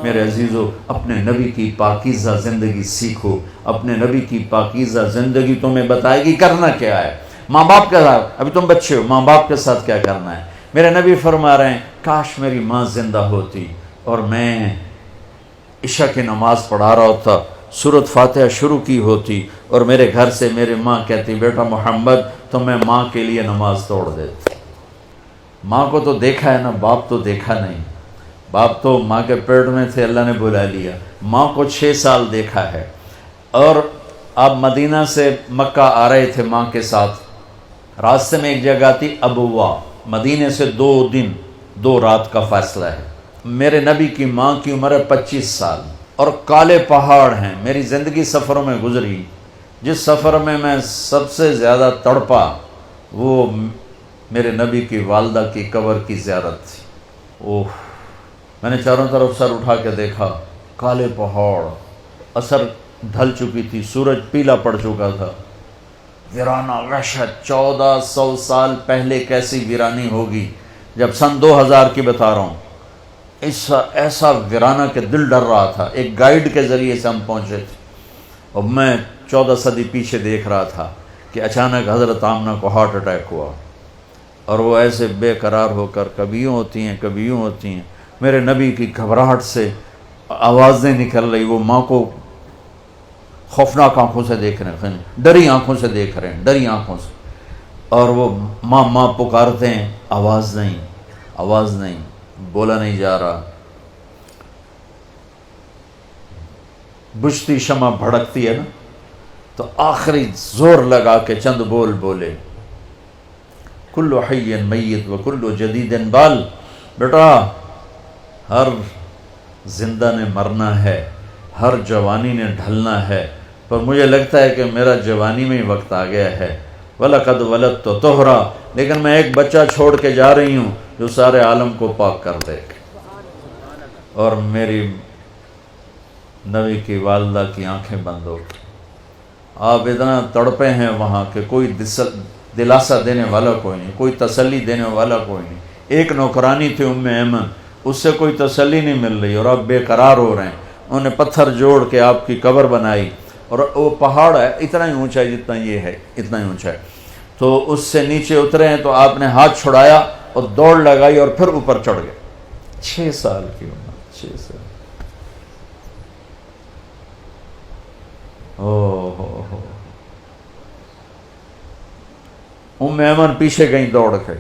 میرے عزیزو، اپنے نبی کی پاکیزہ زندگی سیکھو. اپنے نبی کی پاکیزہ زندگی تمہیں بتائے گی کرنا کیا ہے. ماں باپ کے ساتھ، ابھی تم بچے ہو، ماں باپ کے ساتھ کیا کرنا ہے. میرے نبی فرما رہے ہیں کاش میری ماں زندہ ہوتی اور میں عشاء کی نماز پڑھا رہا ہوتا، سورۃ فاتحہ شروع کی ہوتی اور میرے گھر سے میری ماں کہتی بیٹا محمد تو میں ماں کے لیے نماز توڑ دیتی. ماں کو تو دیکھا ہے نا، باپ تو دیکھا نہیں. باپ تو ماں کے پیٹ میں تھے، اللہ نے بلا لیا. ماں کو 6 سال دیکھا ہے. اور آپ مدینہ سے مکہ آ رہے تھے ماں کے ساتھ. راستے میں ایک جگہ تھی ابوا، مدینے سے 2 دن 2 رات کا فاصلہ ہے. میرے نبی کی ماں کی عمر ہے 25 سال اور کالے پہاڑ ہیں. میری زندگی سفروں میں گزری، جس سفر میں میں سب سے زیادہ تڑپا وہ میرے نبی کی والدہ کی قبر کی زیارت تھی. اوہ، میں نے چاروں طرف سر اٹھا کے دیکھا، کالے پہاڑ، عصر ڈھل چکی تھی، سورج پیلا پڑ چکا تھا. ویرانہ وحشت. 1400 سال پہلے کیسی ویرانی ہوگی. جب سن 2000 کی بتا رہا ہوں، ایسا ویرانہ کہ دل ڈر رہا تھا. ایک گائیڈ کے ذریعے سے ہم پہنچے تھے اور میں 14 صدی پیچھے دیکھ رہا تھا کہ اچانک حضرت آمنہ کو ہارٹ اٹیک ہوا اور وہ ایسے بے قرار ہو کر کبھی یوں ہوتی ہیں کبھی یوں ہوتی ہیں. میرے نبی کی گھبراہٹ سے آوازیں نکل رہی. وہ ماں کو خوفناک آنکھوں سے دیکھ رہے ہیں، ڈری آنکھوں سے دیکھ رہے ہیں، ڈری آنکھوں سے. اور وہ ماں ماں پکارتے ہیں، آواز نہیں، آواز نہیں، بولا نہیں جا رہا. بجھتی شمع بھڑکتی ہے نا، تو آخری زور لگا کے چند بول بولے، کل حی میت و کل جدید بال. بیٹا ہر زندہ نے مرنا ہے، ہر جوانی نے ڈھلنا ہے، پر مجھے لگتا ہے کہ میرا جوانی میں ہی وقت آ گیا ہے. وَلَقَدْ وَلَدْتُ طُہْرًا، لیکن میں ایک بچہ چھوڑ کے جا رہی ہوں جو سارے عالم کو پاک کر دے. اور میری نبی کی والدہ کی آنکھیں بند ہو گئی. آپ اتنا تڑپے ہیں وہاں کہ کوئی دلاسا دینے والا کوئی نہیں، کوئی تسلی دینے والا کوئی نہیں. ایک نوکرانی تھی ام ایمن، اس سے کوئی تسلی نہیں مل رہی اور آپ بے قرار ہو رہے ہیں. انہوں نے پتھر جوڑ کے آپ کی قبر بنائی اور وہ پہاڑ ہے اتنا ہی اونچا ہے جتنا یہ ہے، اتنا ہی اونچا ہے. تو اس سے نیچے اترے ہیں تو آپ نے ہاتھ چھڑایا اور دوڑ لگائی اور پھر اوپر چڑھ گئے. 6 سال کی عمر، 6 سال. ہو ام ایمن پیچھے گئی دوڑ کے.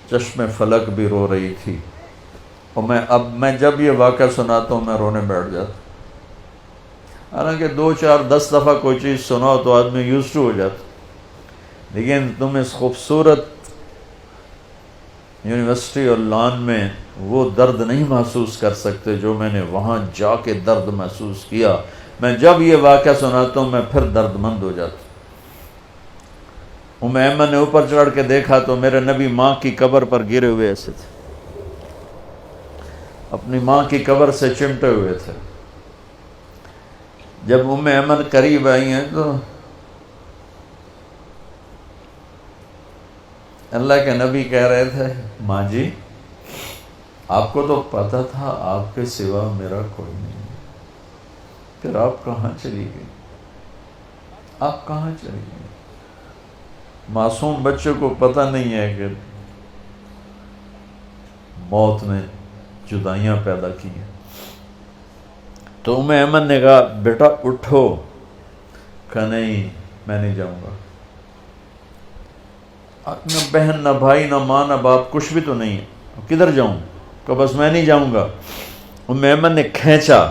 چشم فلک بھی رو رہی تھی. اور میں جب یہ واقعہ سناتا ہوں میں رونے بیٹھ جاتا. حالانکہ 2 4 10 دفعہ کوئی چیز سناؤ تو آدمی یوزڈ ہو جاتا، لیکن تم اس خوبصورت یونیورسٹی اور لان میں وہ درد نہیں محسوس کر سکتے جو میں نے وہاں جا کے درد محسوس کیا. میں جب یہ واقعہ سناتا ہوں میں پھر درد مند ہو جاتا. ام ایمن نے اوپر چڑھ کے دیکھا تو میرے نبی ماں کی قبر پر گرے ہوئے ایسے تھے، اپنی ماں کی قبر سے چمٹے ہوئے تھے. جب ام ایمن قریب آئی ہیں تو اللہ کے نبی کہہ رہے تھے ماں جی آپ کو تو پتہ تھا آپ کے سوا میرا کوئی نہیں، پھر آپ کہاں چلی گئی؟ آپ کہاں چلی گئی؟ معصوم بچے کو پتہ نہیں ہے کہ موت نے جدائیاں پیدا کی ہیں. تو ام ایمن نے کہا بیٹا اٹھو. کہا نہیں میں نہیں جاؤں گا. نہ بہن نہ بھائی نہ ماں نہ باپ کچھ بھی تو نہیں ہے، کدھر جاؤں؟ کہ بس میں نہیں جاؤں گا. ام ایمن نے کھینچا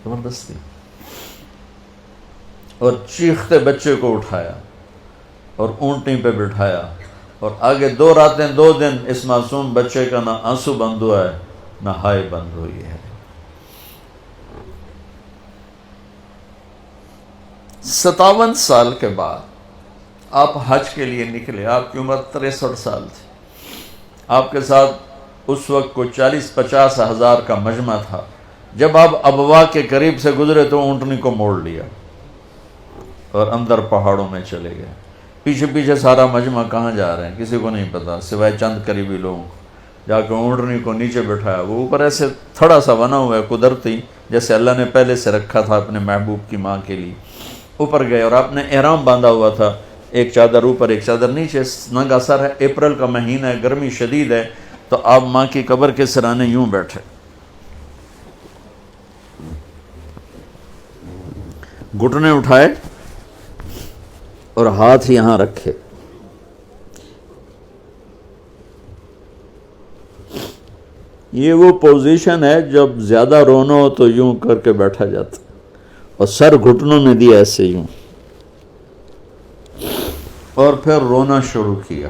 زبردستی اور چیختے بچے کو اٹھایا اور اونٹنی پہ بٹھایا اور آگے 2 راتیں 2 دن اس معصوم بچے کا نہ آنسو بند ہوا ہے نہ ہائے بند ہوئی ہے. 57 سال کے بعد آپ حج کے لیے نکلے. آپ کی عمر 63 سال تھی. آپ کے ساتھ اس وقت کو 40-50 ہزار کا مجمع تھا. جب آپ ابوا کے قریب سے گزرے تو اونٹنی کو موڑ لیا اور اندر پہاڑوں میں چلے گئے. پیچھے پیچھے سارا مجمع کہاں جا رہے ہیں کسی کو نہیں پتا سوائے چند قریبی لوگوں کو. جا کے اونٹنی کو نیچے بٹھایا, وہ اوپر ایسے تھوڑا سا بنا ہوا ہے قدرتی, جیسے اللہ نے پہلے سے رکھا تھا اپنے محبوب کی ماں کے لیے. اوپر گئے اور آپ نے احرام باندھا ہوا تھا, ایک چادر اوپر ایک چادر نیچے, ننگا سر ہے, اپریل کا مہینہ ہے, گرمی شدید ہے, تو آپ ماں کی قبر کے سرانے یوں بیٹھے, گھٹنے اٹھائے اور ہاتھ یہاں رکھے. یہ وہ پوزیشن ہے جب زیادہ رونا ہو تو یوں کر کے بیٹھا جاتا, اور سر گھٹنوں میں دیا ایسے یوں, اور پھر رونا شروع کیا.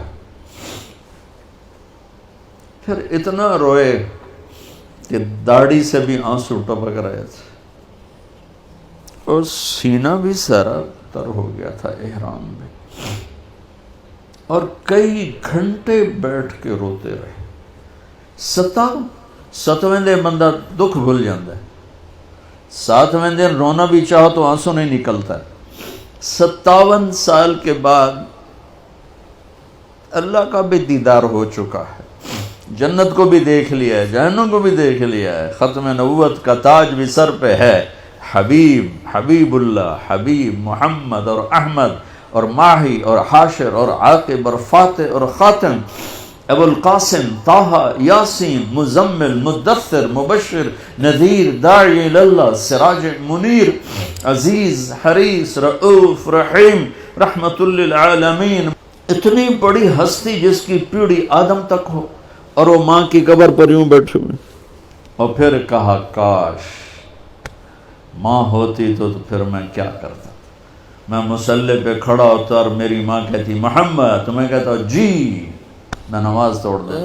پھر اتنا روئے کہ داڑھی سے بھی آنسو ٹپک رہے تھے, اور سینہ بھی سارا تر ہو گیا تھا احرام میں, اور کئی گھنٹے بیٹھ کے روتے رہے. 7ویں دن بندہ دکھ بھول جاتا ہے, 7ویں دن رونا بھی چاہو تو آنسو نہیں نکلتا ہے. 57 سال کے بعد اللہ کا بھی دیدار ہو چکا ہے, جنت کو بھی دیکھ لیا ہے, جہنم کو بھی دیکھ لیا ہے, ختم نبوت کا تاج بھی سر پہ ہے. حبیب اللہ, حبیب محمد اور احمد اور ماہی اور حاشر اور عاقب اور فاتح اور خاتم, ابو القاسم, طٰہٰ, یاسین, مزمل, مدثر, مبشر, نذیر, داعی اللہ, سراج منیر, عزیز, حریص, رؤوف, رحیم, رحمت للعالمین. اتنی بڑی ہستی جس کی پیڑھی آدم تک ہو, اور وہ ماں کی قبر پر یوں بیٹھے ہوئے. اور پھر کہا کاش ماں ہوتی تو پھر میں کیا کرتا, میں مصلی پہ کھڑا ہوتا اور میری ماں کہتی محمد, تو میں کہتا جی, میں نماز توڑ دیتا.